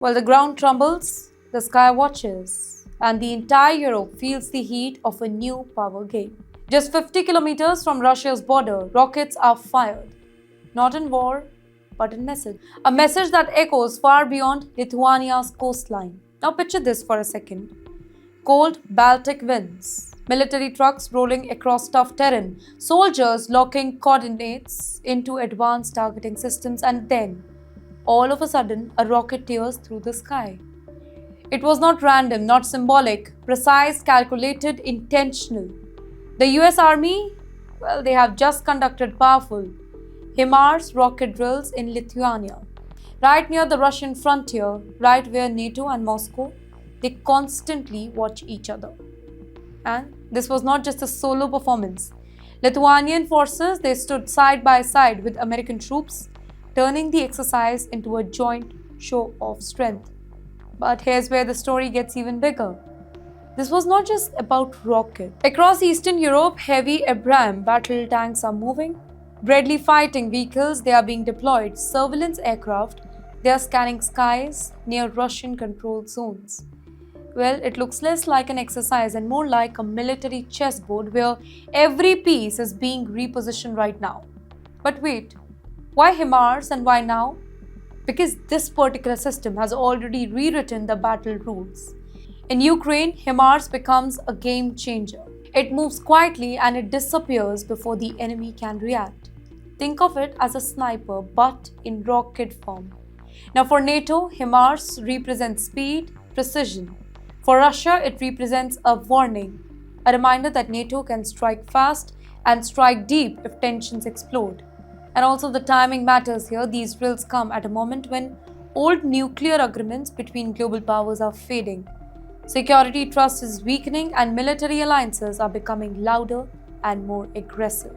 While the ground trembles, the sky watches, and the entire Europe feels the heat of a new power game. Just 50 kilometers from Russia's border, rockets are fired. Not in war, but in message. A message that echoes far beyond Lithuania's coastline. Now picture this for a second. Cold Baltic winds, military trucks rolling across tough terrain, soldiers locking coordinates into advanced targeting systems, and then, all of a sudden, a rocket tears through the sky. It was not random, not symbolic, precise, calculated, intentional. The US Army, well, they have just conducted powerful HIMARS rocket drills in Lithuania, right near the Russian frontier, right where NATO and Moscow, they constantly watch each other. And this was not just a solo performance. Lithuanian forces, they stood side by side with American troops, turning the exercise into a joint show of strength. But here's where the story gets even bigger. This was not just about rockets. Across Eastern Europe, heavy Abrams battle tanks are moving. Deadly fighting vehicles, they are being deployed. Surveillance aircraft, they are scanning skies near Russian-controlled zones. Well, it looks less like an exercise and more like a military chessboard where every piece is being repositioned right now. But wait, why HIMARS and why now? Because this particular system has already rewritten the battle rules. In Ukraine, HIMARS becomes a game changer. It moves quietly and it disappears before the enemy can react. Think of it as a sniper, but in rocket form. Now for NATO, HIMARS represents speed, precision. For Russia, it represents a warning, a reminder that NATO can strike fast and strike deep if tensions explode. And also the timing matters here. These drills come at a moment when old nuclear agreements between global powers are fading. Security trust is weakening and military alliances are becoming louder and more aggressive.